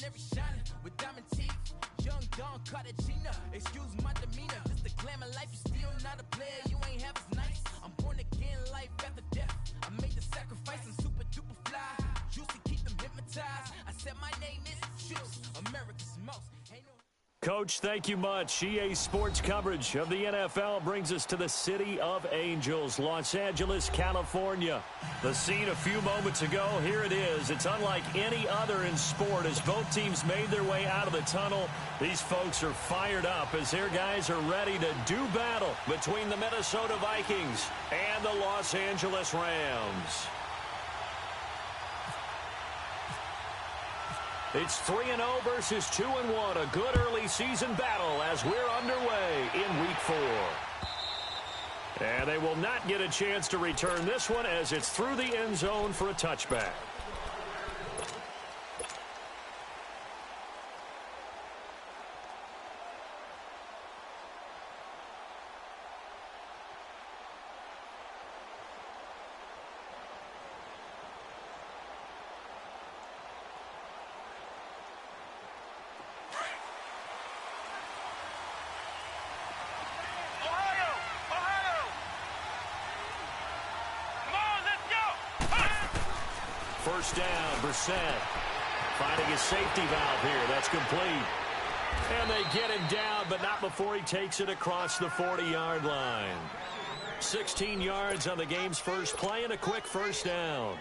ordinary shining with diamond teeth. Young Don Cartagena, excuse my demeanor. This the glamour life, you still not a player, you ain't half as nice. I'm born again, life after death. I made the sacrifice, I'm super duper fly. Juicy, keep them hypnotized. I said my name is Juice, America's most. Ain't no Coach, thank you much. EA Sports coverage of the NFL brings us to the City of Angels, Los Angeles, California. The scene a few moments ago, here it is. It's unlike any other in sport as both teams made their way out of the tunnel. These folks are fired up as their guys are ready to do battle between the Minnesota Vikings and the Los Angeles Rams. It's 3-0 versus 2-1, a good early season battle as we're underway in Week 4. And they will not get a chance to return this one as it's through the end zone for a touchback. First down, Brissett finding his safety valve here. That's complete. And they get him down, but not before he takes it across the 40-yard line. 16 yards on the game's first play and a quick first down.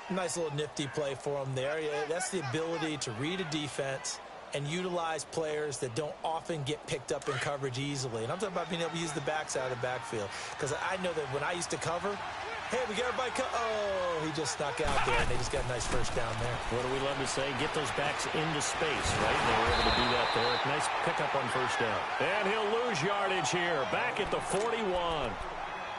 Nice little nifty play for him there. That's the ability to read a defense and utilize players that don't often get picked up in coverage easily. And I'm talking about being able to use the backs out of the backfield. Because I know that when I used to cover, hey, we got everybody oh, he just snuck out there, and they just got a nice first down there. What do we love to say? Get those backs into space, right? They were able to do that there. Nice pickup on first down. And he'll lose yardage here, back at the 41.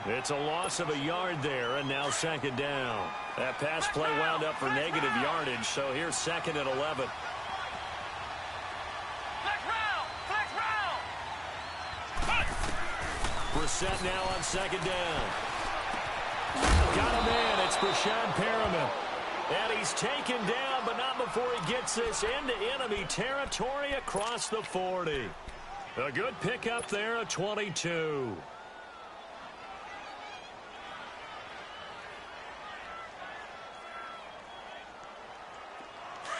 It's a loss of a yard there, and now second down. That pass play wound up for negative yardage, so here's second and 11. Brissett now on second down. Got him in. It's Brashad Perriman. And he's taken down, but not before he gets this into enemy territory across the 40. A good pickup there at 22.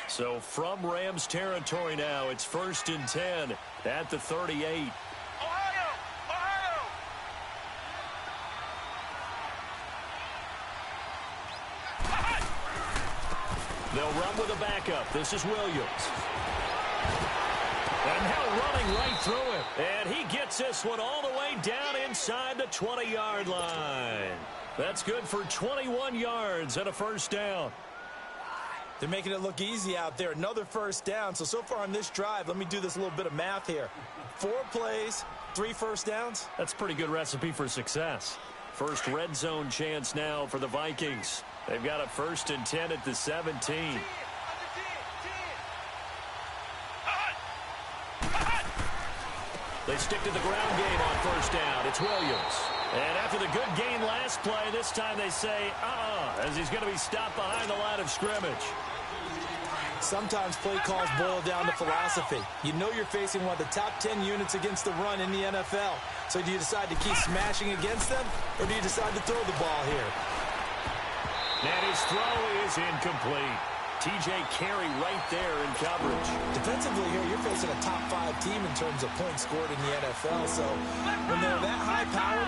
So from Rams territory now, it's 1st and 10 at the 38. They'll run with a backup. This is Williams. And now running right through him. And he gets this one all the way down inside the 20-yard line. That's good for 21 yards and a first down. They're making it look easy out there. Another first down. So far on this drive, let me do this little bit of math here. 4 plays, 3 first downs. That's a pretty good recipe for success. First red zone chance now for the Vikings. They've got a 1st and 10 at the 17. They stick to the ground game on first down. It's Williams. And after the good gain last play, this time they say, as he's going to be stopped behind the line of scrimmage. Sometimes play calls boil down to philosophy. You know you're facing one of the top 10 units against the run in the NFL. So do you decide to keep smashing against them, or do you decide to throw the ball here? And his throw is incomplete. T.J. Carey right there in coverage. Defensively here, you're facing a top 5 team in terms of points scored in the NFL. So when they're that high powered,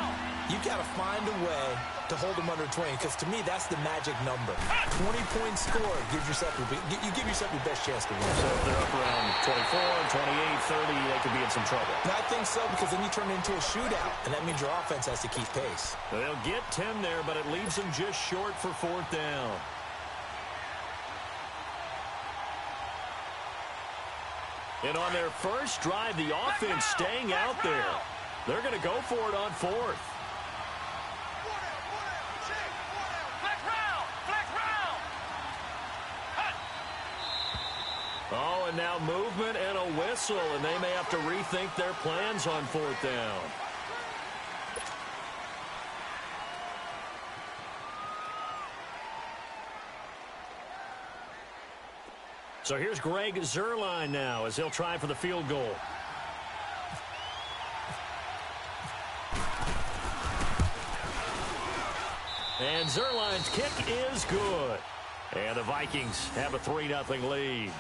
you got to find a way to hold them under 20. Because to me, that's the magic number. 20 points scored gives yourself you give yourself your best chance to win. So if they're up around 24, 28, 30, they could be in some trouble. And I think so, because then you turn it into a shootout, and that means your offense has to keep pace. They'll get 10 there, but it leaves them just short for 4th down. And on their first drive, the offense staying out there. They're going to go for it on 4th. Oh, and now movement and a whistle, and they may have to rethink their plans on 4th down. So here's Greg Zuerlein now as he'll try for the field goal. And Zuerlein's kick is good. And the Vikings have a 3-0 lead.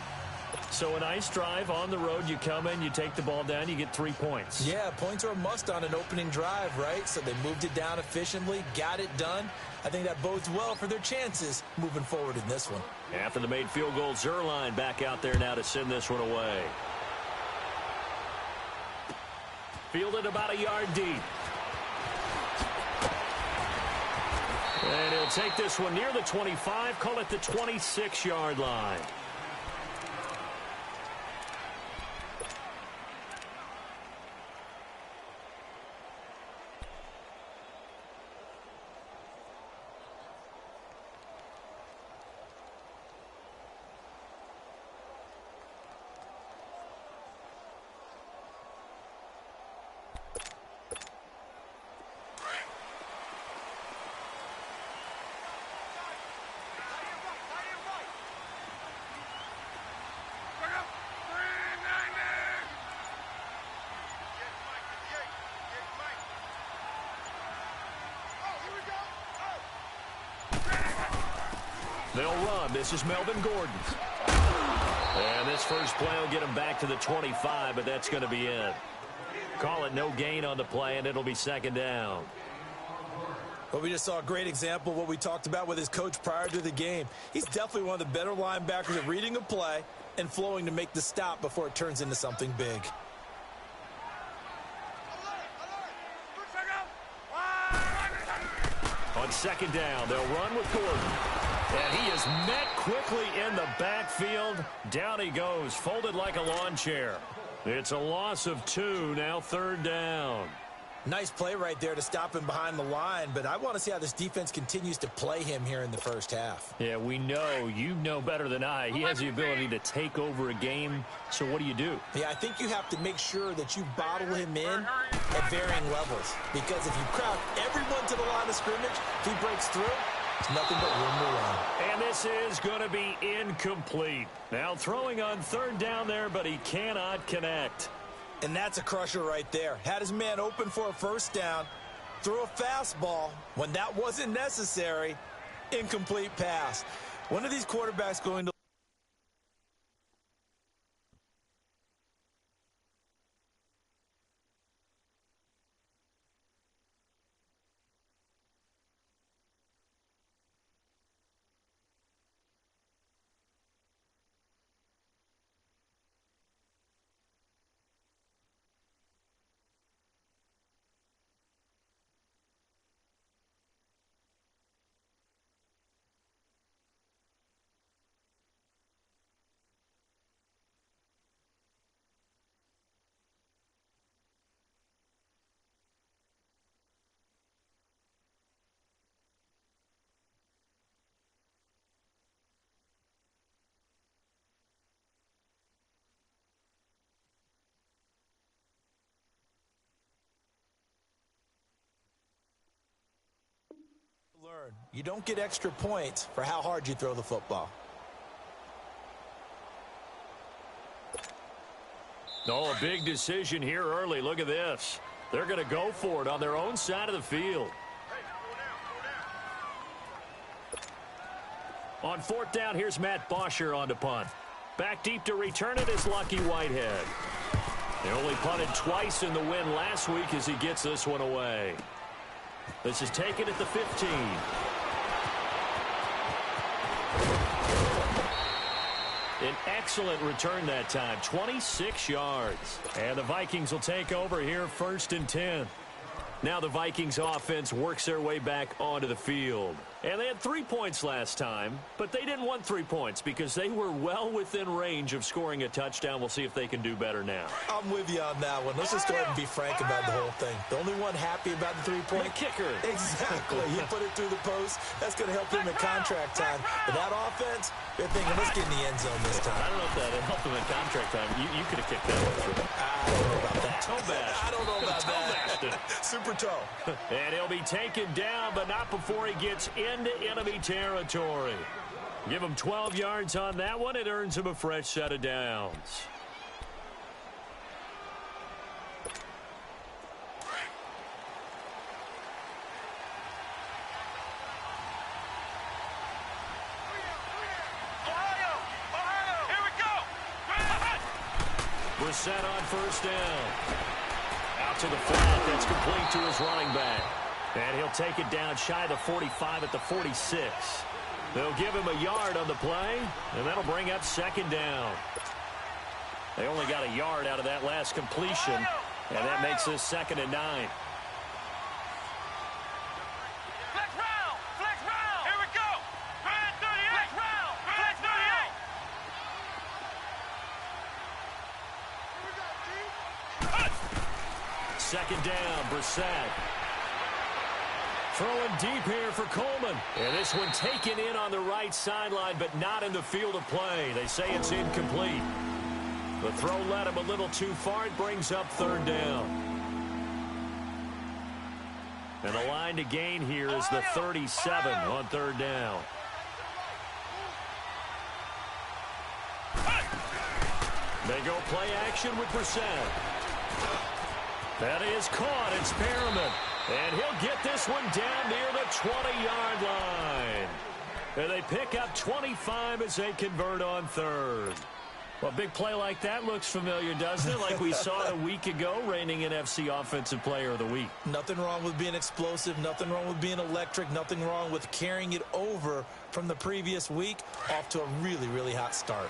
So a nice drive on the road. You come in, you take the ball down, you get 3 points. Yeah, points are a must on an opening drive, right? So they moved it down efficiently, got it done. I think that bodes well for their chances moving forward in this one. After the made field goal, Zuerlein back out there now to send this one away. Fielded about a yard deep. And he'll take this one near the 25, call it the 26-yard line. They'll run. This is Melvin Gordon. And this first play will get him back to the 25, but that's going to be it. Call it no gain on the play, and it'll be second down. Well, we just saw a great example of what we talked about with his coach prior to the game. He's definitely one of the better linebackers at reading a play and flowing to make the stop before it turns into something big. On second down, they'll run with Gordon. And he is met quickly in the backfield. Down he goes, folded like a lawn chair. It's a loss of 2, now third down. Nice play right there to stop him behind the line, but I want to see how this defense continues to play him here in the first half. Yeah, we know. You know better than I. He has the ability to take over a game, so what do? Yeah, I think you have to make sure that you bottle him in at varying levels, because if you crowd everyone to the line of scrimmage, if he breaks through, it's nothing but room to run. And this is going to be incomplete. Now throwing on third down there, but he cannot connect. And that's a crusher right there. Had his man open for a first down, threw a fastball when that wasn't necessary, incomplete pass. One of these quarterbacks going to learn. You don't get extra points for how hard you throw the football. Oh, a big decision here early. Look at this. They're going to go for it on their own side of the field. On fourth down, here's Matt Bosher on to punt. Back deep to return it is Lucky Whitehead. They only punted twice in the win last week as he gets this one away. This is taken at the 15. An excellent return that time, 26 yards. And the Vikings will take over here, 1st and 10. Now the Vikings offense works their way back onto the field. And they had 3 points last time, but they didn't want 3 points because they were well within range of scoring a touchdown. We'll see if they can do better now. I'm with you on that one. Let's just go ahead and be frank about the whole thing. The only one happy about the 3-point kicker. Exactly. He put it through the post. That's going to help him at contract time. But that offense, they're thinking, let's get in the end zone this time. I don't know if that helped him at contract time. You could have kicked that one through. I don't know about that. Toe bash. I don't know about that. Super toe. And he'll be taken down, but not before he gets into enemy territory. Give him 12 yards on that one. It earns him a fresh set of downs. Brissett on first down. Out to the flat. That's complete to his running back. And he'll take it down shy of the 45 at the 46. They'll give him a yard on the play, and that'll bring up second down. They only got a yard out of that last completion, and that makes this 2nd and 9. Flex round! Flex round! Here we go! Flex 38! Flex round! Flex 38! Second down, Brissett. Throwing deep here for Coleman. And this one taken in on the right sideline, but not in the field of play. They say it's incomplete. The throw led him a little too far. It brings up 3rd down. And the line to gain here is the 37 on 3rd down. They go play action with Brissett. That is caught. It's Perriman. And he'll get this one down near the 20-yard line. And they pick up 25 as they convert on 3rd. Well, a big play like that looks familiar, doesn't it? Like we saw a week ago, reigning NFC Offensive Player of the Week. Nothing wrong with being explosive. Nothing wrong with being electric. Nothing wrong with carrying it over from the previous week off to a really, really hot start.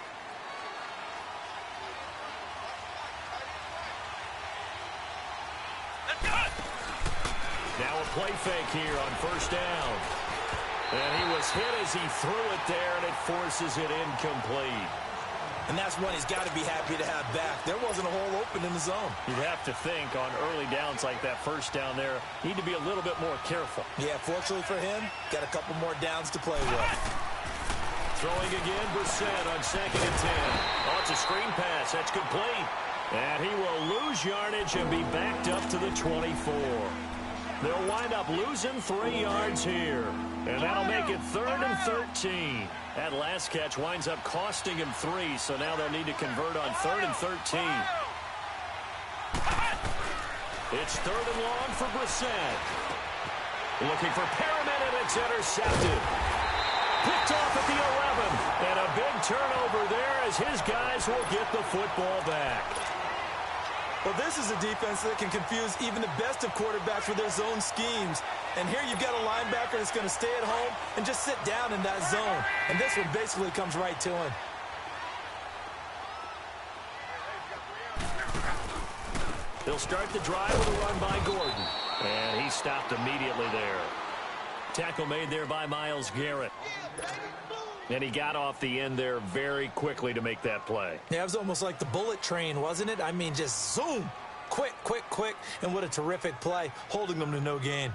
Now a play fake here on first down. And he was hit as he threw it there, and it forces it incomplete. And that's one he's got to be happy to have back. There wasn't a hole open in the zone. You'd have to think on early downs like that first down there, need to be a little bit more careful. Yeah, fortunately for him, got a couple more downs to play with. Throwing again, Brissett on 2nd and 10. Oh, it's a screen pass. That's complete. And he will lose yardage and be backed up to the 24. They'll wind up losing 3 yards here. And that'll make it 3rd and 13. That last catch winds up costing him 3, so now they'll need to convert on 3rd and 13. It's 3rd and long for Brissett. Looking for Perriman, and it's intercepted. Picked off at the 11. And a big turnover there as his guys will get the football back. Well, this is a defense that can confuse even the best of quarterbacks with their zone schemes. And here you've got a linebacker that's going to stay at home and just sit down in that zone. And this one basically comes right to him. They'll start the drive with a run by Gordon. And he stopped immediately there. Tackle made there by Myles Garrett. And he got off the end there very quickly to make that play. Yeah, it was almost like the bullet train, wasn't it? I mean, just zoom. Quick, quick, quick. And what a terrific play, holding them to no gain.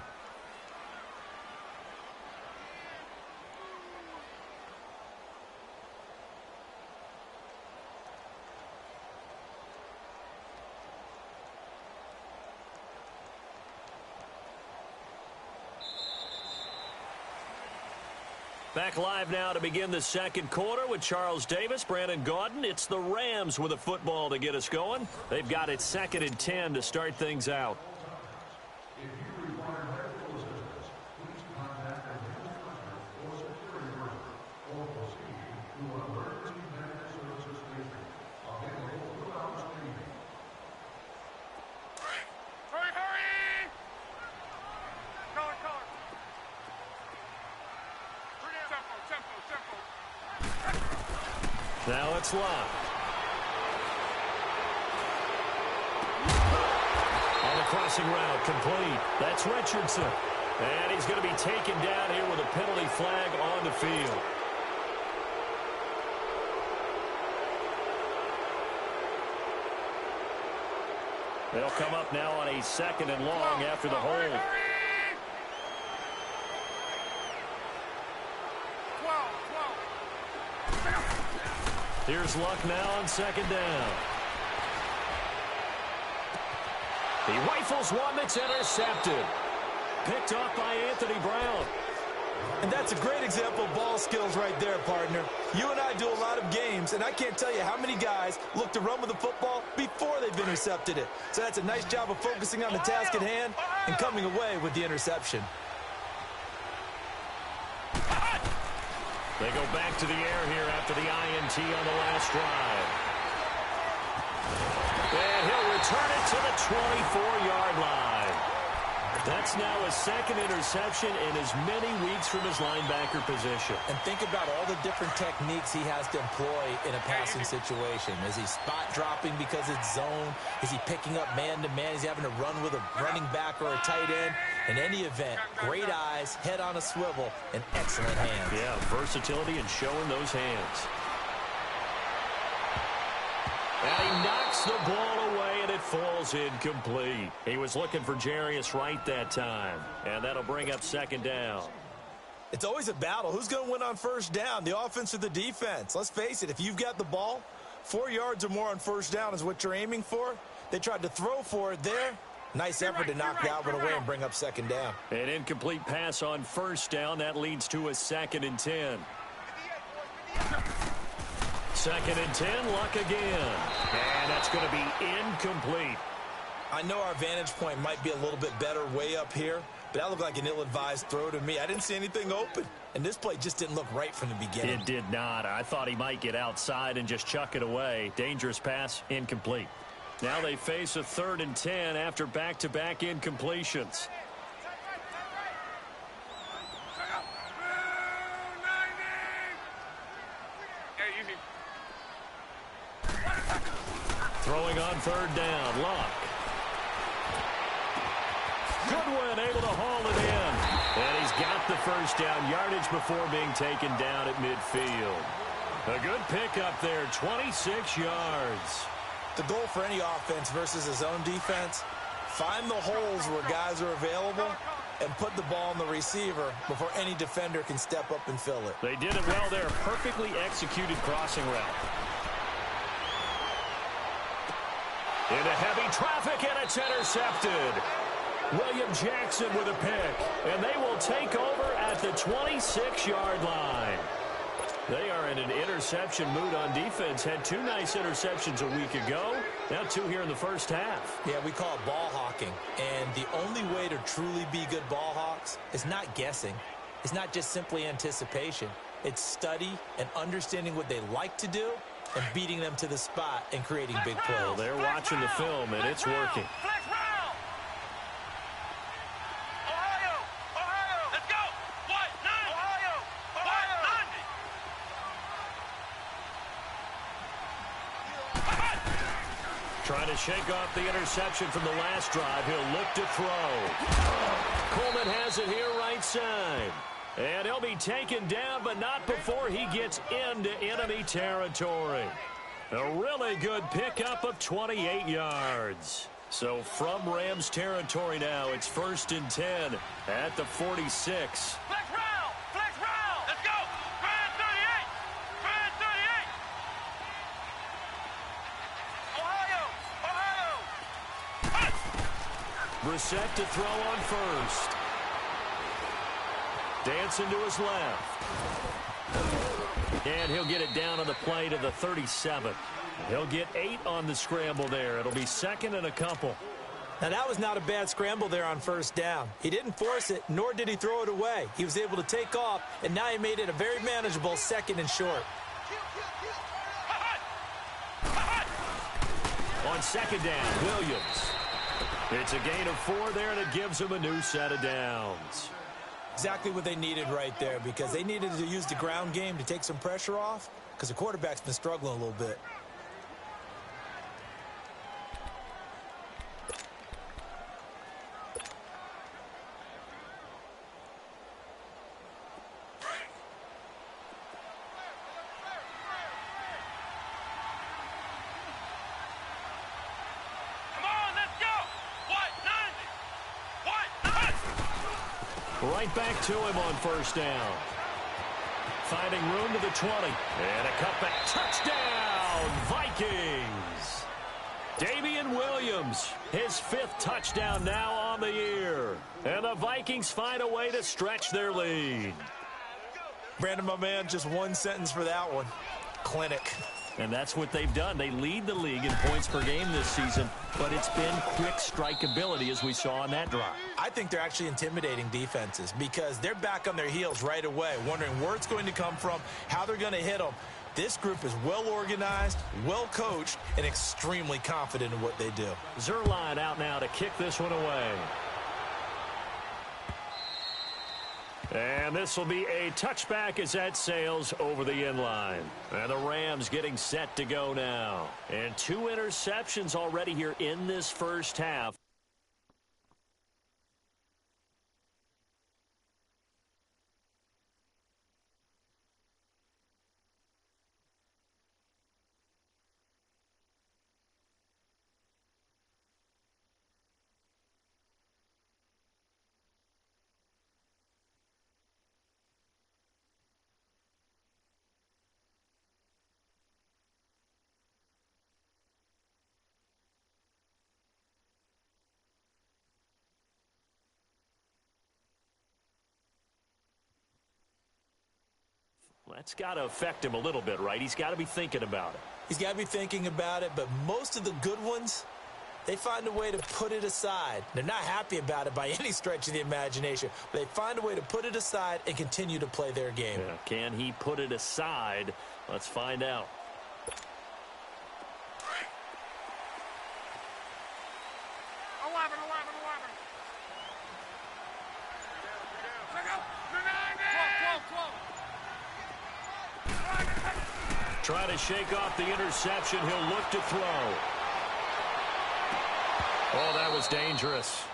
Back live now to begin the 2nd quarter with Charles Davis, Brandon Gaudin. It's the Rams with a football to get us going. They've got it 2nd and 10 to start things out. Now it's locked. On the crossing route, complete. That's Richardson. And he's going to be taken down here with a penalty flag on the field. They'll come up now on a 2nd and long after the hold. Here's Luck now on 2nd down. He rifles one that's intercepted. Picked off by Anthony Brown. And that's a great example of ball skills right there, partner. You and I do a lot of games, and I can't tell you how many guys look to run with the football before they've intercepted it. So that's a nice job of focusing on the task at hand and coming away with the interception. They go back to the air here after the INT on the last drive. And he'll return it to the 24-yard line. That's now a second interception in as many weeks from his linebacker position. And think about all the different techniques he has to employ in a passing situation. Is he spot dropping because it's zone? Is he picking up man-to-man? Is he having to run with a running back or a tight end? In any event, great eyes, head on a swivel, and excellent hands. Yeah, versatility and showing those hands. And he knocks the ball away, and it falls incomplete. He was looking for Jarius Wright that time, and that'll bring up second down. It's always a battle. Who's going to win on first down, the offense or the defense? Let's face it, if you've got the ball, 4 yards or more on first down is what you're aiming for. They tried to throw for it there. Nice effort to knock that one away and bring up second down. An incomplete pass on first down. That leads to a 2nd and 10. 2nd and 10, luck again. And that's going to be incomplete. I know our vantage point might be a little bit better way up here, but that looked like an ill-advised throw to me. I didn't see anything open, and this play just didn't look right from the beginning. It did not. I thought he might get outside and just chuck it away. Dangerous pass, incomplete. Now they face a 3rd and 10 after back-to-back incompletions. Throwing on 3rd down, Luck. Goodwin able to haul it in. And he's got the first down, yardage before being taken down at midfield. A good pickup there, 26 yards. The goal for any offense versus his own defense, find the holes where guys are available and put the ball on the receiver before any defender can step up and fill it. They did it well there. Perfectly executed crossing route. Into heavy traffic, and it's intercepted. William Jackson with a pick, and they will take over at the 26-yard line. They are in an interception mood on defense. Had 2 nice interceptions a week ago. Now 2 here in the first half. Yeah, we call it ball hawking. And the only way to truly be good ball hawks is not guessing. It's not just simply anticipation. It's study and understanding what they like to do and beating them to the spot and creating big plays. Well, they're watching the film, and it's working. Trying to shake off the interception from the last drive. He'll look to throw. Coleman has it here right side. And he'll be taken down, but not before he gets into enemy territory. A really good pickup of 28 yards. So from Rams territory now, it's 1st and 10 at the 46. Brissett to throw on first. Dancing to his left. And he'll get it down on the play to the 37. He'll get 8 on the scramble there. It'll be 2nd and a couple. Now, that was not a bad scramble there on first down. He didn't force it, nor did he throw it away. He was able to take off, and now he made it a very manageable 2nd and short. On 2nd down, Williams. It's a gain of 4 there, and it gives him a new set of downs. Exactly what they needed right there, because they needed to use the ground game to take some pressure off, because the quarterback's been struggling a little bit. Right back to him on first down. Finding room to the 20. And a cutback. Touchdown, Vikings. Damian Williams, his 5th touchdown now on the year. And the Vikings find a way to stretch their lead. Brandon, my man, just one sentence for that one. Clinic. And that's what they've done. They lead the league in points per game this season, but it's been quick strikeability as we saw on that drive. I think they're actually intimidating defenses because they're back on their heels right away, wondering where it's going to come from, how they're going to hit them. This group is well organized, well coached, and extremely confident in what they do. Zerline out now to kick this one away. And this will be a touchback as that sails over the end line. And the Rams getting set to go now. And 2 interceptions already here in this first half. That's got to affect him a little bit, right? He's got to be thinking about it. He's got to be thinking about it, but most of the good ones, they find a way to put it aside. They're not happy about it by any stretch of the imagination, but they find a way to put it aside and continue to play their game. Yeah, can he put it aside? Let's find out. Try to shake off the interception. He'll look to throw. Oh, that was dangerous.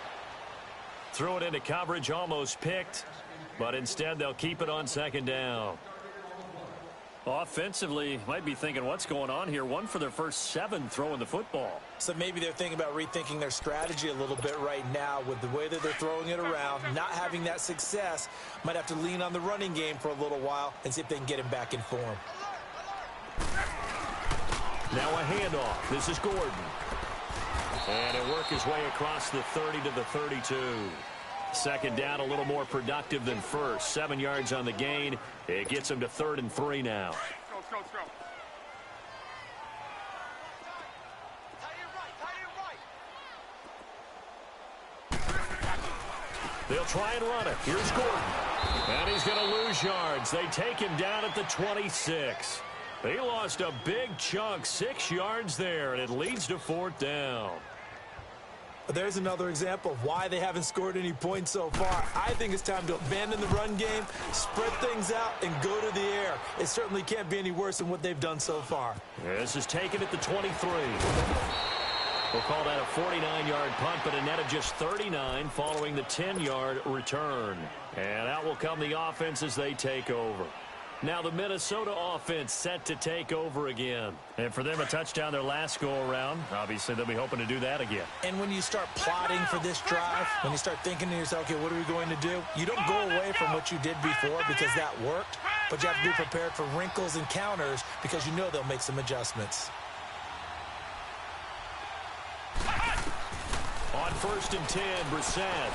Threw it into coverage, almost picked, but instead they'll keep it on 2nd down. Offensively, might be thinking, what's going on here? 1 for their first 7 throwing the football. So maybe they're thinking about rethinking their strategy a little bit right now with the way that they're throwing it around, not having that success. Might have to lean on the running game for a little while and see if they can get him back in form. Now a handoff. This is Gordon. And he'll work his way across the 30 to the 32. 2nd down, a little more productive than first. 7 yards on the gain. It gets him to 3rd and 3 now. Let's go. They'll try and run it. Here's Gordon. And he's going to lose yards. They take him down at the 26. He lost a big chunk, 6 yards there, and it leads to 4th down. There's another example of why they haven't scored any points so far. I think it's time to abandon the run game, spread things out, and go to the air. It certainly can't be any worse than what they've done so far. This is taken at the 23. We'll call that a 49-yard punt, but a net of just 39 following the 10-yard return. And out will come the offense as they take over. Now the Minnesota offense set to take over again. And for them, a touchdown their last go-around. Obviously, they'll be hoping to do that again. And when you start plotting for this drive, when you start thinking to yourself, okay, what are we going to do? You don't go away from what you did before because that worked, but you have to be prepared for wrinkles and counters because you know they'll make some adjustments. On 1st and 10, Brissett.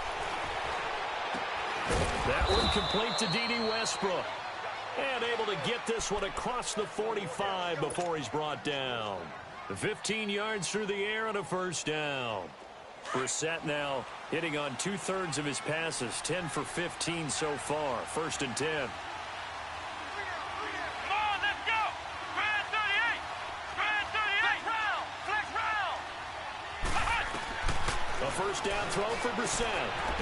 That one complete to D.D. Westbrook. And able to get this one across the 45 before he's brought down. 15 yards through the air and a 1st down. Brissett now hitting on 2/3 of his passes, 10 for 15 so far. 1st and 10. A 1st down throw for Brissett.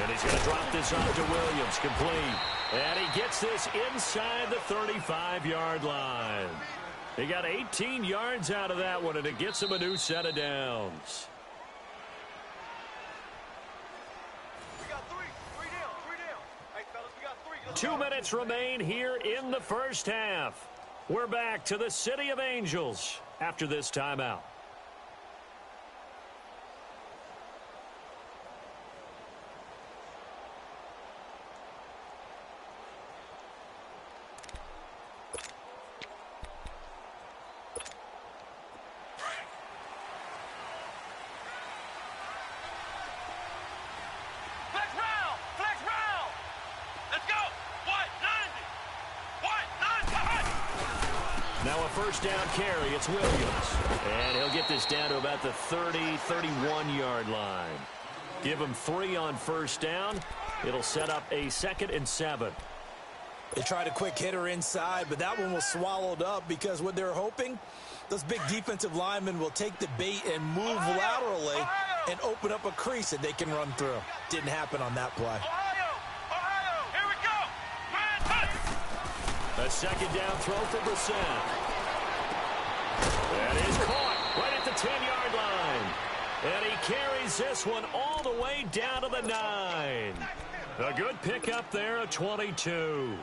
And he's going to drop this off to Williams. Complete. And he gets this inside the 35-yard line. He got 18 yards out of that one, and it gets him a new set of downs. We got three down. Hey, fellas, we got 3. 2 minutes remain here in the first half. We're back to the City of Angels after this timeout. first down carry. It's Williams. And he'll get this down to about the 30-31-yard line. Give him 3 on first down. It'll set up a 2nd and 7. They tried a quick hitter inside, but that one was swallowed up because what they're hoping, those big defensive linemen will take the bait and move laterally and open up a crease that they can run through. Didn't happen on that play. Here we go. A 2nd down throw for Brissett. That is caught right at the 10-yard line. And he carries this one all the way down to the 9. A good pickup there at 22.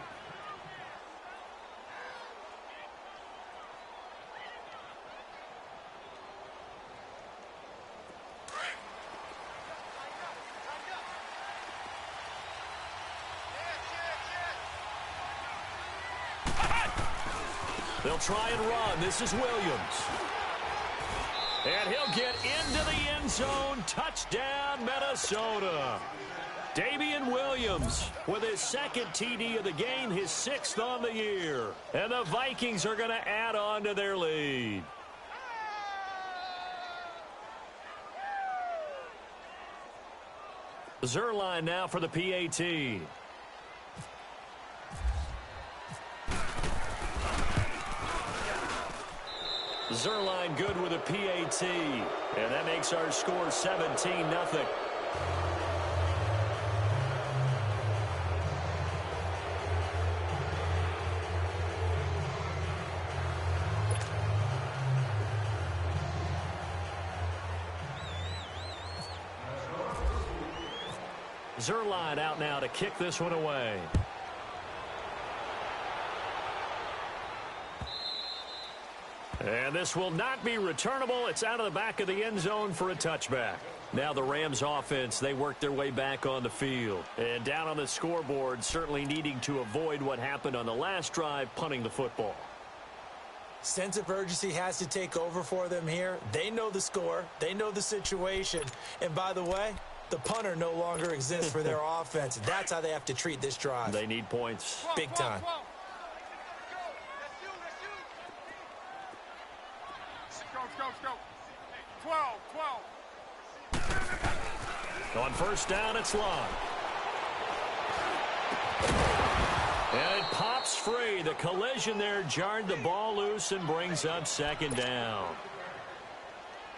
They'll try and run. This is Williams. And he'll get into the end zone. Touchdown, Minnesota. Damian Williams with his 2nd TD of the game, his 6th on the year. And the Vikings are going to add on to their lead. Zerline now for the PAT. Zerline good with a PAT. And that makes our score 17-0. Zerline out now to kick this one away. And this will not be returnable. It's out of the back of the end zone for a touchback. Now the Rams offense, they work their way back on the field. And down on the scoreboard, certainly needing to avoid what happened on the last drive, punting the football. Sense of urgency has to take over for them here. They know the score. They know the situation. And by the way, the punter no longer exists for their offense. That's how they have to treat this drive. They need points. Big time. Go. 12. On first down, it's Lott. And it pops free. The collision there jarred the ball loose and brings up 2nd down.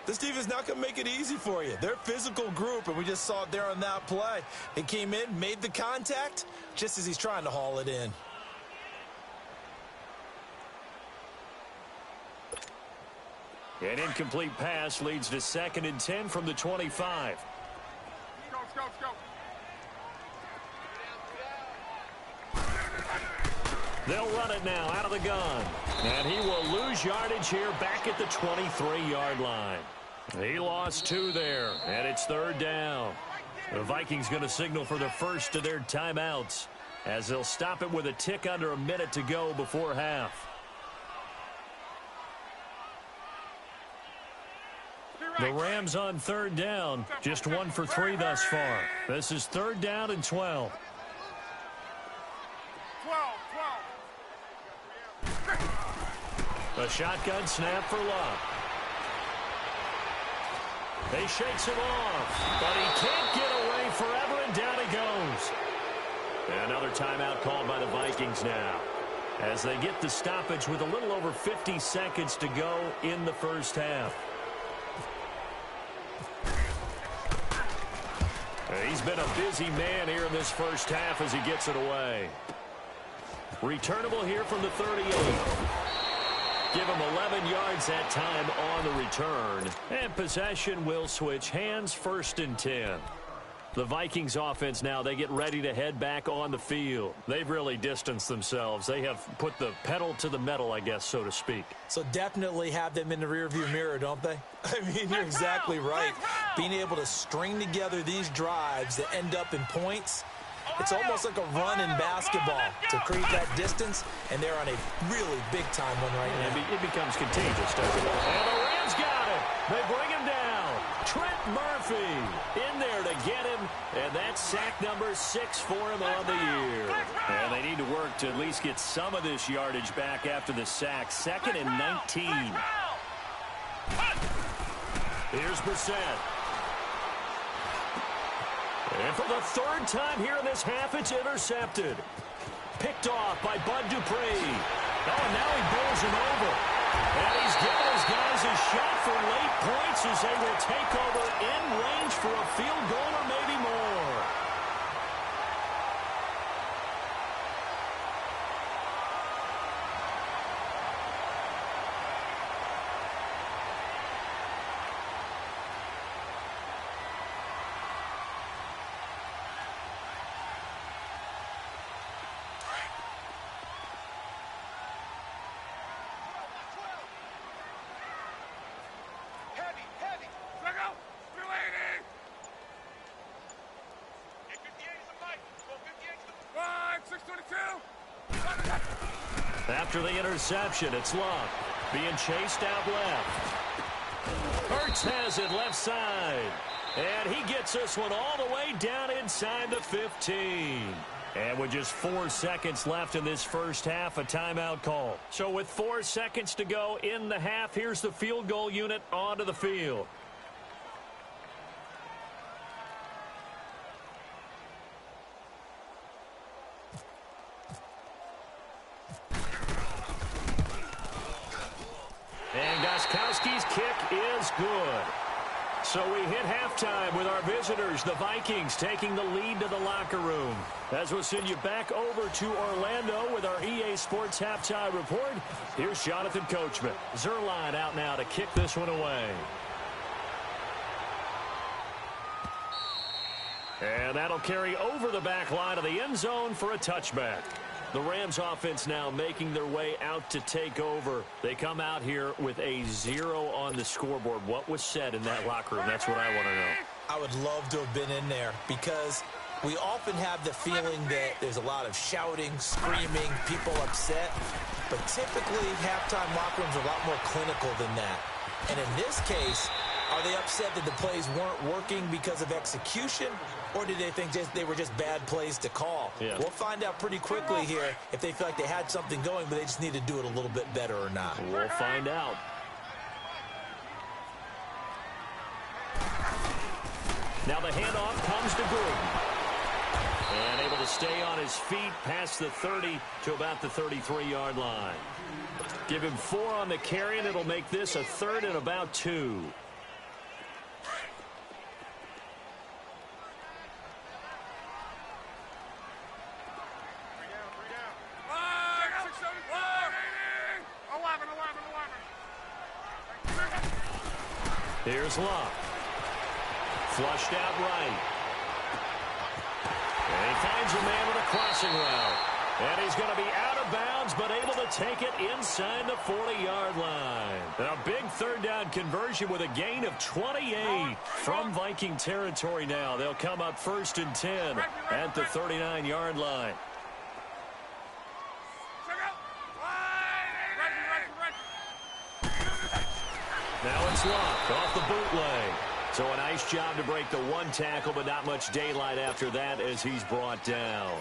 This defense not going to make it easy for you. They're a physical group, and we just saw it there on that play. He came in, made the contact, just as he's trying to haul it in. An incomplete pass leads to 2nd and 10 from the 25. Go. They'll run it now out of the gun. And he will lose yardage here back at the 23-yard line. He lost 2 there, and it's 3rd down. The Vikings going to signal for the first of their timeouts as they'll stop it with a tick under a minute to go before half. The Rams on 3rd down, just 1 for 3 thus far. This is 3rd down and 12. 12. A shotgun snap for Lott. He shakes him off, but he can't get away forever, and down he goes. Another timeout called by the Vikings now, as they get the stoppage with a little over 50 seconds to go in the first half. He's been a busy man here in this first half as he gets it away. Returnable here from the 38. Give him 11 yards that time on the return. And possession will switch hands, 1st and 10. The Vikings offense now, they get ready to head back on the field. They've really distanced themselves. They have put the pedal to the metal, I guess, so to speak. So definitely have them in the rearview mirror, don't they? I mean, you're exactly right. Being able to string together these drives that end up in points, it's almost like a run in basketball to create that distance, and they're on a really big-time one right now. It becomes contagious, doesn't it? And the Rams got it. They bring him down. Trent Murphy in there to get him, and that That's sack number 6 for him on the year. And they need to work to at least get some of this yardage back after the sack. 2nd and 19. Here's Brissett. And for the 3rd time here in this half, it's intercepted. Picked off by Bud Dupree. Oh, and now he bowls him over. And he's giving his guys a shot for late points as they will take over in range for a field goal or maybe more. After the interception, it's Love being chased out left. Hurts has it left side. And he gets this one all the way down inside the 15. And with just 4 seconds left in this first half, a timeout call. So with 4 seconds to go in the half, here's the field goal unit onto the field. Kowski's kick is good. So we hit halftime with our visitors, the Vikings, taking the lead to the locker room. As we'll send you back over to Orlando with our EA Sports Halftime Report, here's Jonathan Coachman. Zerline out now to kick this one away. And that'll carry over the back line of the end zone for a touchback. The Rams offense now making their way out to take over. They come out here with a 0 on the scoreboard. What was said in that locker room? That's what I want to know. I would love to have been in there because we often have the feeling that there's a lot of shouting, screaming, people upset. But typically, halftime locker rooms are a lot more clinical than that. And in this case, are they upset that the plays weren't working because of execution? Or did they think they were just bad plays to call? Yeah. We'll find out pretty quickly here if they feel like they had something going, but they just need to do it a little bit better or not. We'll find out. Now the handoff comes to Gordon. And able to stay on his feet past the 30 to about the 33-yard line. Give him 4 on the carry, and it'll make this a 3rd and about 2. Here's Love. Flushed out right. And he finds a man with a crossing route. And he's going to be out of bounds, but able to take it inside the 40-yard line. And a big 3rd down conversion with a gain of 28 from Viking territory now. They'll come up 1st and 10 at the 39-yard line. Now it's Love off the bootleg. So a nice job to break the 1 tackle, but not much daylight after that as he's brought down.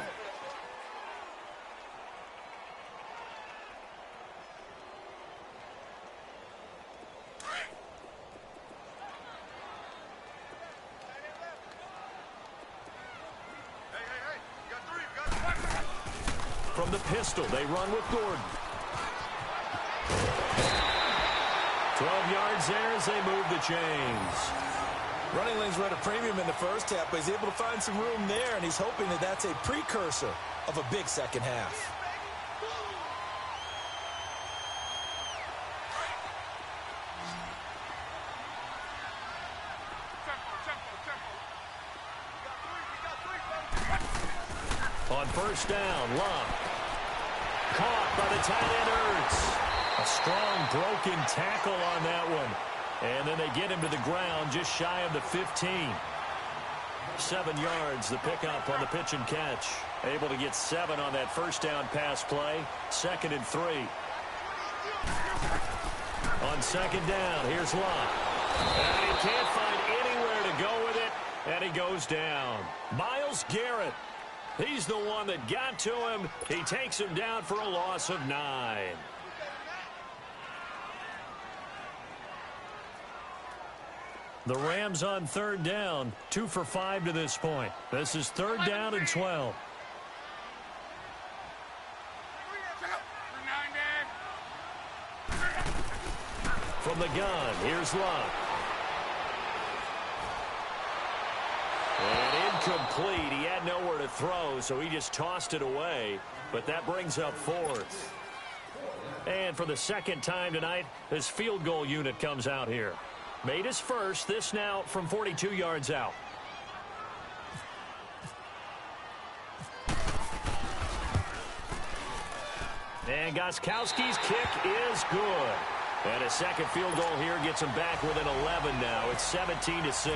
From the pistol, they run with Gordon. 12 yards there as they move the chains. Running lanes were at a premium in the first half, but he's able to find some room there, and he's hoping that that's a precursor of a big second half. On 1st down, Love. Caught by the tight end, Ertz. A strong broken tackle on that one. And then they get him to the ground just shy of the 15. 7 yards, the pickup on the pitch and catch. Able to get 7 on that 1st down pass play. 2nd and 3. On 2nd down, here's Love. And he can't find anywhere to go with it. And he goes down. Myles Garrett. He's the one that got to him. He takes him down for a loss of 9. The Rams on third down, 2 for 5 to this point. This is third down and 12. From the gun, here's Luck. And incomplete. He had nowhere to throw, so he just tossed it away. But that brings up fourth. And for the second time tonight, this field goal unit comes out here. Made his first, this now from 42 yards out. And Gostkowski's kick is good. And a second field goal here gets him back within 11 now. It's 17-6.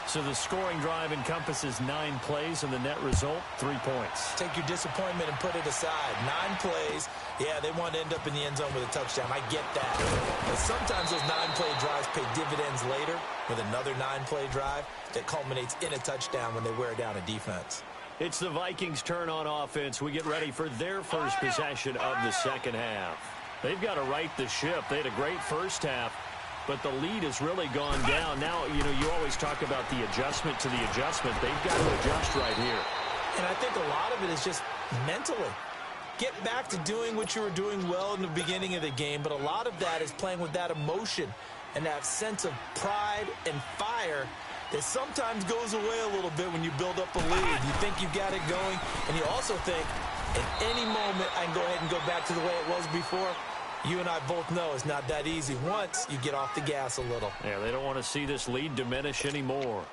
So the scoring drive encompasses 9 plays, and the net result, 3 points. Take your disappointment and put it aside. 9 plays. Yeah, they want to end up in the end zone with a touchdown. I get that. But sometimes those 9-play drives pay dividends later with another 9-play drive that culminates in a touchdown when they wear down a defense. It's the Vikings' turn on offense. We get ready for their first possession of the second half. They've got to right the ship. They had a great first half, but the lead has really gone down. Now, you always talk about the adjustment to the adjustment. They've got to adjust right here. And I think a lot of it is just mentally. Get back to doing what you were doing well in the beginning of the game, but a lot of that is playing with that emotion and that sense of pride and fire that sometimes goes away a little bit when you build up a lead. You think you've got it going, and you also think, at any moment, I can go ahead and go back to the way it was before. You and I both know it's not that easy once you get off the gas a little. Yeah, they don't want to see this lead diminish anymore.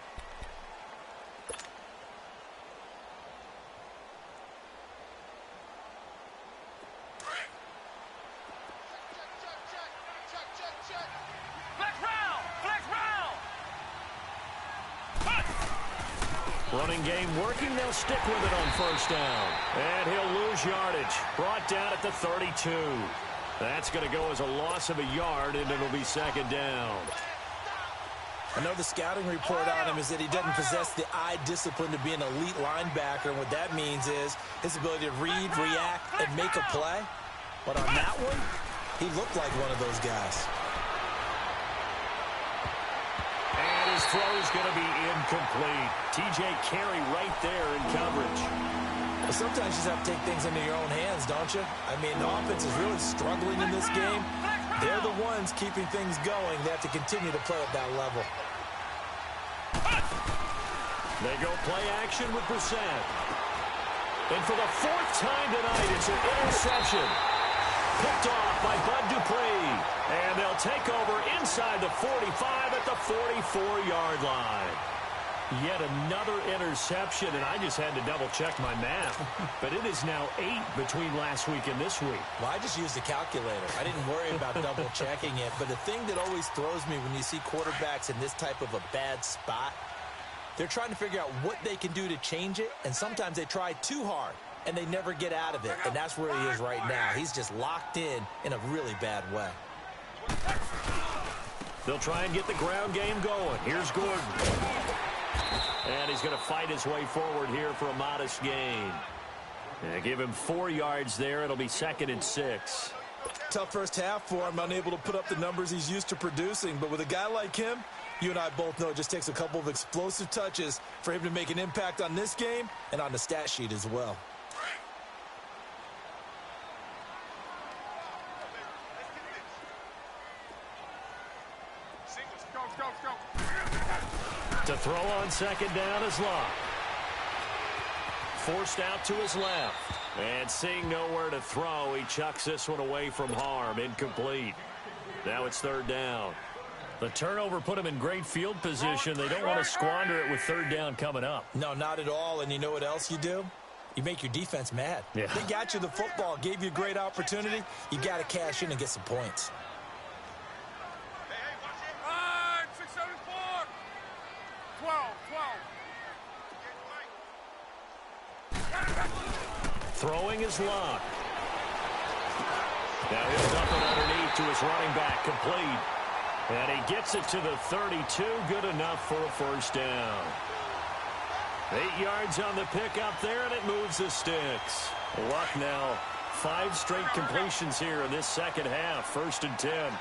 Running game working. They'll stick with it on first down. And he'll lose yardage. Brought down at the 32. That's going to go as a loss of a yard, and it'll be second down. I know the scouting report on him is that he doesn't possess the eye discipline to be an elite linebacker. And what that means is his ability to read, react, and make a play. But on that one, he looked like one of those guys. And his throw is going to be incomplete. T.J. Carey right there in coverage. Well, sometimes you just have to take things into your own hands, don't you? I mean, the offense is really struggling in this game. They're the ones keeping things going. They have to continue to play at that level. They go play action with Brissett. And for the 4th time tonight, it's an interception. Picked off by Bud Dupree. And they'll take over inside the 45 at the 44-yard line. Yet another interception, and I just had to double-check my math. But it is now 8 between last week and this week. Well, I just used a calculator. I didn't worry about double-checking it. But the thing that always throws me when you see quarterbacks in this type of a bad spot, they're trying to figure out what they can do to change it, and sometimes they try too hard, and they never get out of it. And that's where he is right now. He's just locked in a really bad way. They'll try and get the ground game going. Here's Gordon. And he's going to fight his way forward here for a modest gain. And give him 4 yards there. It'll be 2nd and 6. Tough first half for him, unable to put up the numbers he's used to producing. But with a guy like him, you and I both know it just takes a couple of explosive touches for him to make an impact on this game and on the stat sheet as well. To throw on second down is Luck. Forced out to his left. And seeing nowhere to throw, he chucks this one away from harm. Incomplete. Now it's 3rd down. The turnover put him in great field position. They don't want to squander it with 3rd down coming up. No, not at all. And you know what else you do? You make your defense mad. Yeah. They got you the football, gave you a great opportunity. You got to cash in and get some points. Throwing is Luck. Now he'll dump it underneath to his running back, complete. And he gets it to the 32. Good enough for a first down. 8 yards on the pickup there, and it moves the sticks. Luck now. 5 straight completions here in this second half. 1st and 10.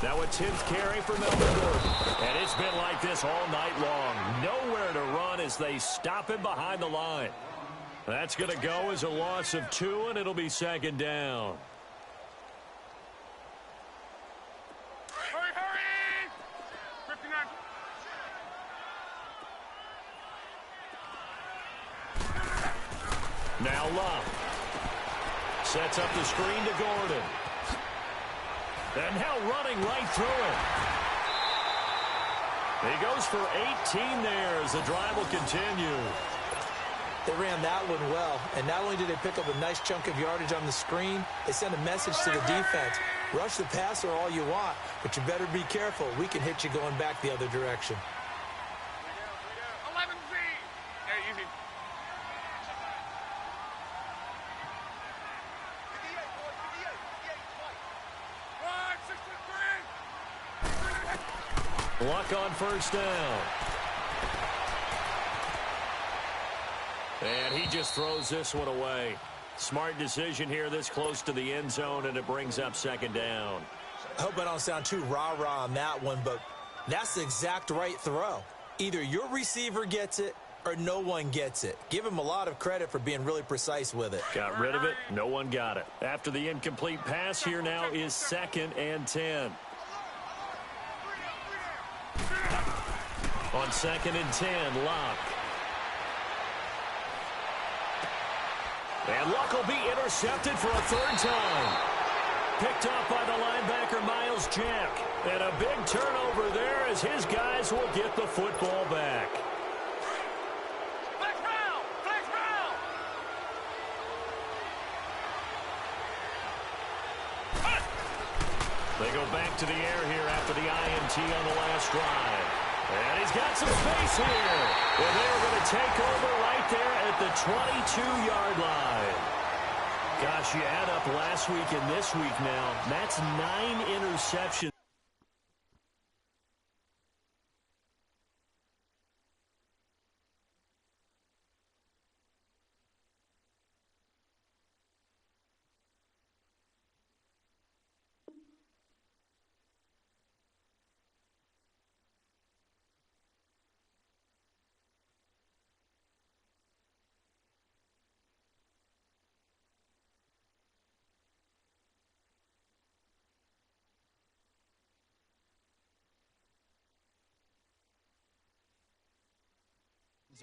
Now a 10th carry for Melvin Gordon. And it's been like this all night long. Nowhere to run as they stop him behind the line. That's going to go as a loss of 2, and it'll be 2nd down. Hurry, hurry! 59. Now Love sets up the screen to Gordon. And now running right through it. He goes for 18 there as the drive will continue. They ran that one well, and not only did they pick up a nice chunk of yardage on the screen, they sent a message to the defense. Rush the passer all you want, but you better be careful. We can hit you going back the other direction. 11Z! Hey, easy. 58, boy, 58. 58 twice. 163! Luck on first down. And he just throws this one away. Smart decision here this close to the end zone, and it brings up 2nd down. I hope I don't sound too rah-rah on that one, but that's the exact right throw. Either your receiver gets it or no one gets it. Give him a lot of credit for being really precise with it. Got rid of it. No one got it. After the incomplete pass, here now is 2nd and 10. On 2nd and 10, Locke. And Luck will be intercepted for a 3rd time. Picked up by the linebacker, Miles Jack. And a big turnover there as his guys will get the football back. Flex round! Flex round! They go back to the air here after the INT on the last drive. And he's got some space here. And they're going to take over right there at the 22-yard line. Gosh, you add up last week and this week now. That's 9 interceptions.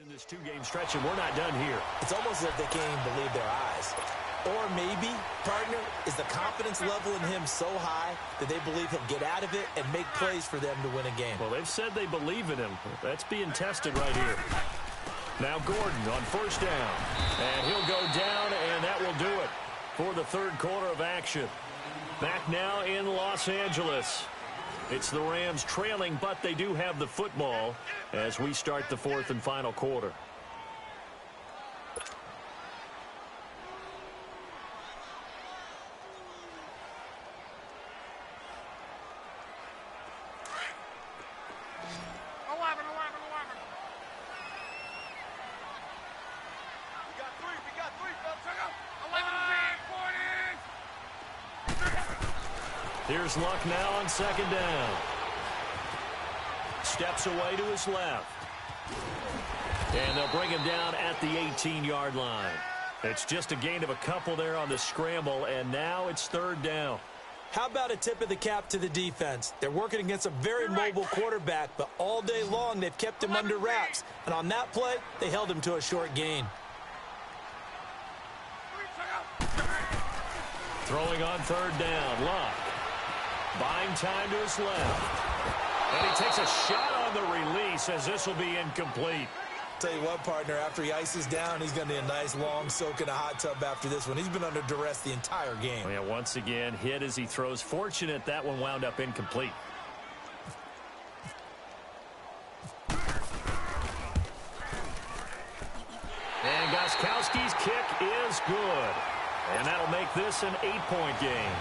In this 2-game stretch, and we're not done here. It's almost as if they can't even believe their eyes. Or maybe, partner, is the confidence level in him so high that they believe he'll get out of it and make plays for them to win a game. Well, they've said they believe in him. That's being tested right here. Now Gordon on first down. And he'll go down, and that will do it for the 3rd quarter of action. Back now in Los Angeles. It's the Rams trailing, but they do have the football as we start the 4th and final quarter. We got three, fellas. Check out. 11Z, 40. Here's Luck now on 2nd down. Steps away to his left. And they'll bring him down at the 18-yard line. It's just a gain of a couple there on the scramble, and now it's 3rd down. How about a tip of the cap to the defense? They're working against a very mobile quarterback, but all day long they've kept him under wraps. And on that play, they held him to a short gain. Throwing on 3rd down, Luck. Buying time to his left. And he takes a shot on the release as this will be incomplete. Tell you what, partner, after he ices down, he's going to need a nice long soak in a hot tub after this one. He's been under duress the entire game. Yeah, once again, hit as he throws. Fortunate that one wound up incomplete. And Gostkowski's kick is good. And that'll make this an 8-point game.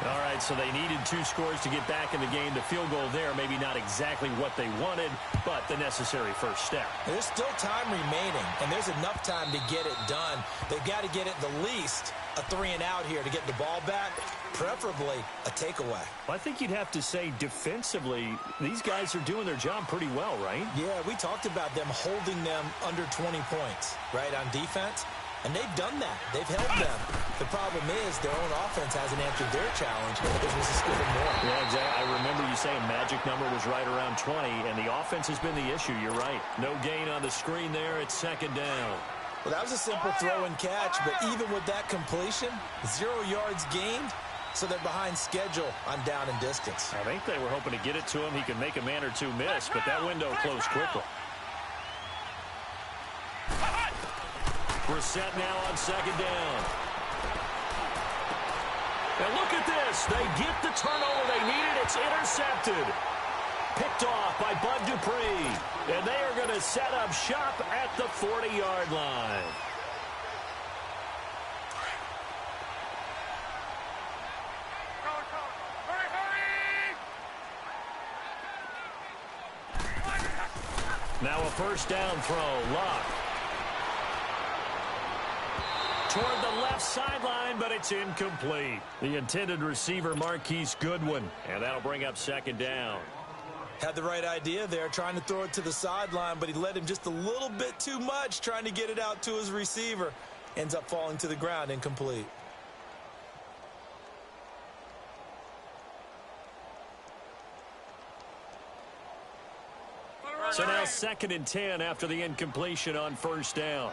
All right, so they needed 2 scores to get back in the game. The field goal there, maybe not exactly what they wanted, but the necessary first step. There's still time remaining, and there's enough time to get it done. They've got to get it the least a 3-and-out here to get the ball back, preferably a takeaway. I think you'd have to say defensively, these guys are doing their job pretty well, right? Yeah, we talked about them holding them under 20 points, right, on defense. And they've done that. They've held them. The problem is their own offense hasn't answered their challenge, which was to score more. Yeah, exactly. I remember you saying magic number was right around 20, and the offense has been the issue. You're right. No gain on the screen there. It's 2nd down. Well, that was a simple throw and catch, but even with that completion, 0 yards gained, so they're behind schedule on down and distance. I think they were hoping to get it to him. He could make a man or two miss, but that window closed quickly. We're set now on 2nd down. And look at this. They get the turnover they needed. It's intercepted. Picked off by Bud Dupree. And they are going to set up shop at the 40-yard line. Now a 1st down throw. Luck. Toward the left sideline, but it's incomplete. The intended receiver, Marquise Goodwin, and that'll bring up 2nd down. Had the right idea there, trying to throw it to the sideline, but he led him just a little bit too much, trying to get it out to his receiver. Ends up falling to the ground, incomplete. So now 2nd and 10 after the incompletion on 1st down.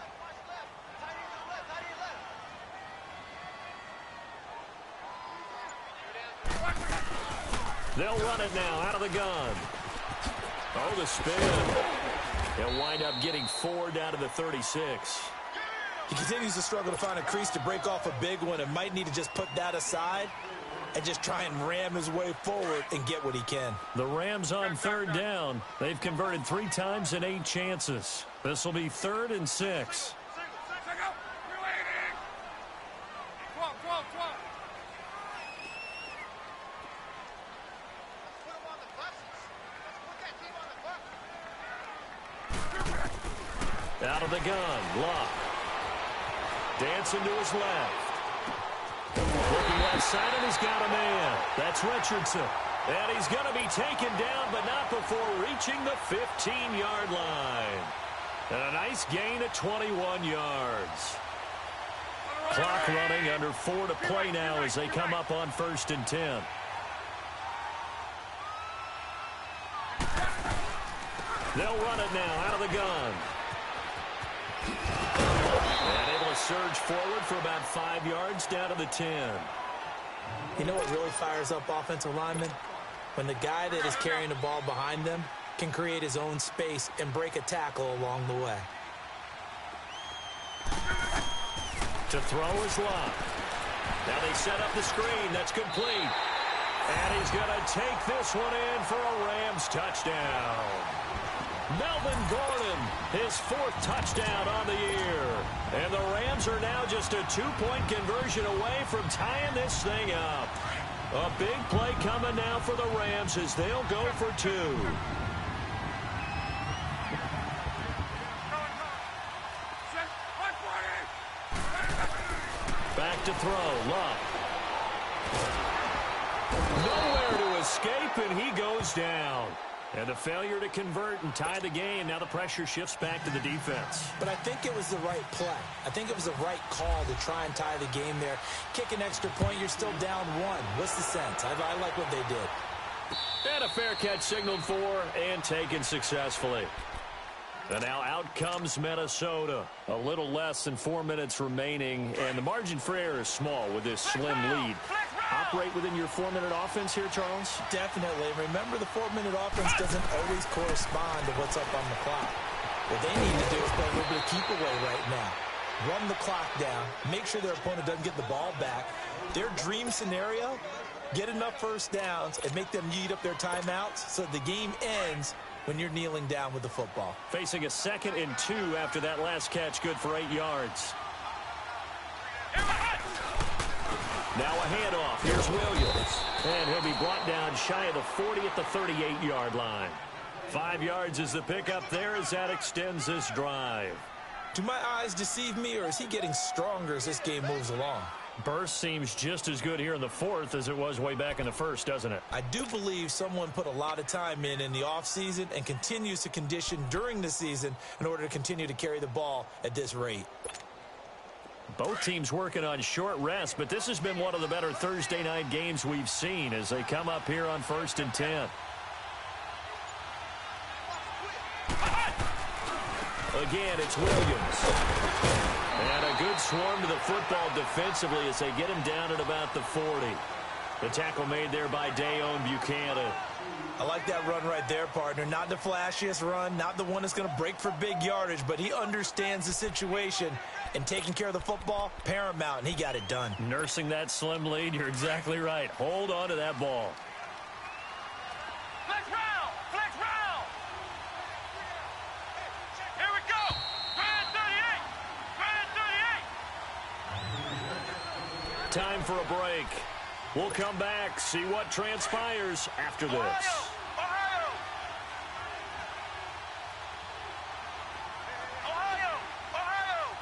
They'll run it now out of the gun. Oh, the spin. They'll wind up getting 4 down to the 36. He continues to struggle to find a crease to break off a big one and might need to just put that aside and just try and ram his way forward and get what he can. The Rams on 3rd down. They've converted 3 times in 8 chances. This will be 3rd and 6. Out of the gun, Luck. Dancing to his left. Looking left side, and he's got a man. That's Richardson. And he's going to be taken down, but not before reaching the 15-yard line. And a nice gain of 21 yards. Clock running, under 4 to play now as they come up on 1st and 10. They'll run it now out of the gun. And able to surge forward for about 5 yards down to the 10. You know what really fires up offensive linemen? When the guy that is carrying the ball behind them can create his own space and break a tackle along the way. To throw is Luck. Now they set up the screen. That's complete. And he's going to take this one in for a Rams touchdown. Melvin Gordon, his 4th touchdown on the year. And the Rams are now just a 2-point conversion away from tying this thing up. A big play coming now for the Rams as they'll go for 2. Back to throw, Luck. Nowhere to escape, and he goes down. And the failure to convert and tie the game. Now the pressure shifts back to the defense. But I think it was the right play. I think it was the right call to try and tie the game there. Kick an extra point, you're still down 1. What's the sense? I like what they did. And a fair catch signaled for and taken successfully. And now out comes Minnesota. A little less than 4 minutes remaining. And the margin for error is small with this slim lead. Operate within your 4-minute offense here, Charles? Definitely. Remember, the 4-minute offense doesn't always correspond to what's up on the clock. What they need to do is play a little bit of keep away right now. Run the clock down. Make sure their opponent doesn't get the ball back. Their dream scenario, get enough first downs and make them eat up their timeouts so the game ends when you're kneeling down with the football. Facing a 2nd and 2 after that last catch, good for 8 yards. Now a handoff. Here's Williams. And he'll be brought down shy of the 40 at the 38-yard line. 5 yards is the pickup there as that extends this drive. Do my eyes deceive me, or is he getting stronger as this game moves along? Burst seems just as good here in the fourth as it was way back in the first, doesn't it? I do believe someone put a lot of time in the offseason and continues to condition during the season in order to continue to carry the ball at this rate. Both teams working on short rest, but this has been one of the better Thursday night games we've seen as they come up here on 1st and 10. Again, it's Williams. And a good swarm to the football defensively as they get him down at about the 40. The tackle made there by Dayon Buchanan. I like that run right there, partner. Not the flashiest run, not the one that's going to break for big yardage, but he understands the situation, and taking care of the football, paramount, and he got it done. Nursing that slim lead, you're exactly right. Hold on to that ball. Flex round! Flex round! Here we go! Grand 38! Grand 38! Time for a break. We'll come back, see what transpires after this. Ohio! Ohio! Ohio!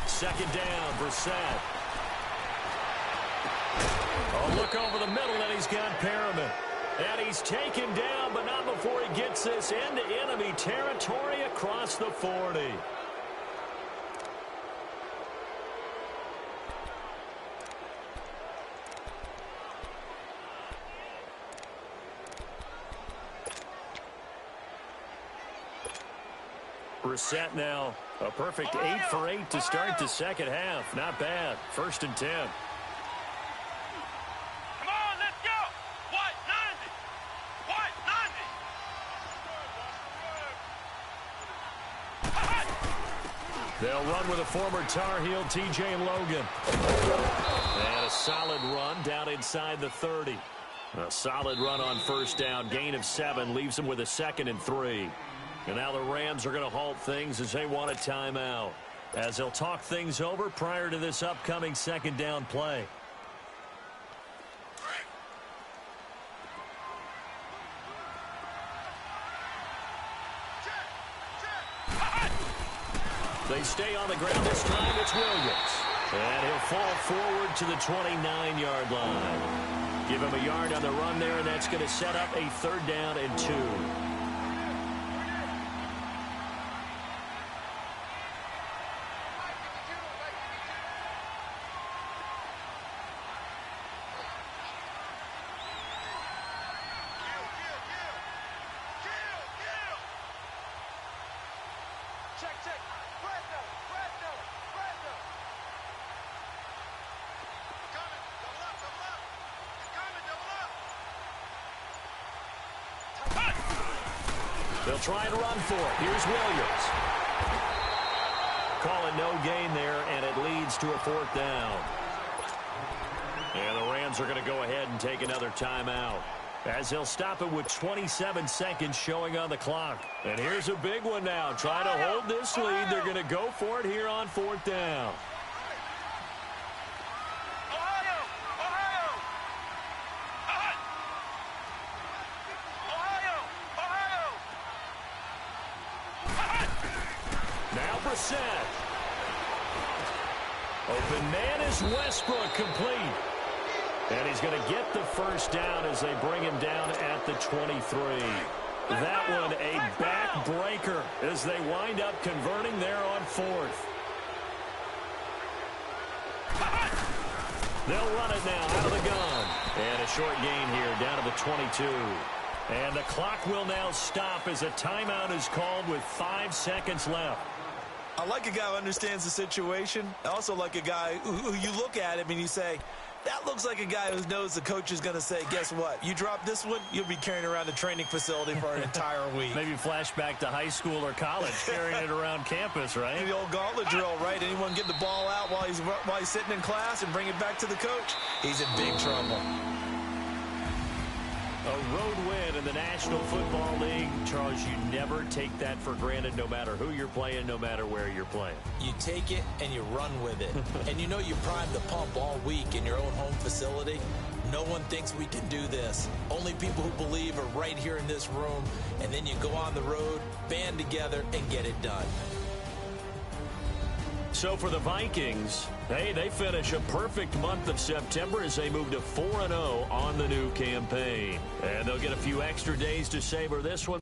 Second down, Brissett. A look over the middle, and he's got Perriman. And he's taken down, but not before he gets this into enemy territory across the 40. Brissett now a perfect 8 for 8 to start the second half. Not bad. 1st and 10. Come on, let's go! What? 90! What? 90! They'll run with a former Tar Heel, T.J. Logan. And a solid run down inside the 30. A solid run on 1st down. Gain of 7 leaves them with a 2nd and 3. And now the Rams are going to halt things as they want a timeout, as they'll talk things over prior to this upcoming 2nd down play. They stay on the ground this time. It's Williams. And he'll fall forward to the 29-yard line. Give him a yard on the run there, and that's going to set up a 3rd down and 2. Check. Fresno! Coming! Double up! He's coming! Double up! They'll try and run for it. Here's Williams. Calling no gain there, and it leads to a 4th down. And the Rams are going to go ahead and take another timeout, as they'll stop it with 27 seconds showing on the clock. And here's a big one now. Trying to hold this lead. They're going to go for it here on 4th down. Now Brissett. Open man is Westbrook, complete. And he's going to get the 1st down as they bring him down at the 23. That one a backbreaker as they wind up converting there on 4th. They'll run it now out of the gun. And a short gain here down to the 22. And the clock will now stop as a timeout is called with 5 seconds left. I like a guy who understands the situation. I also like a guy who you look at him and you say, that looks like a guy who knows the coach is going to say, guess what? You drop this one, you'll be carrying around the training facility for an entire week. Maybe flashback to high school or college, carrying it around campus, right? The old gauntlet drill, right? Anyone get the ball out while he's sitting in class and bring it back to the coach? He's in big trouble. A road win in the National Football League. Charles, you never take that for granted no matter who you're playing, no matter where you're playing. You take it and you run with it. And you know you prime the pump all week in your own home facility. No one thinks we can do this. Only people who believe are right here in this room. And then you go on the road, band together, and get it done. So for the Vikings, hey, they finish a perfect month of September as they move to 4-0 on the new campaign. And they'll get a few extra days to savor this one.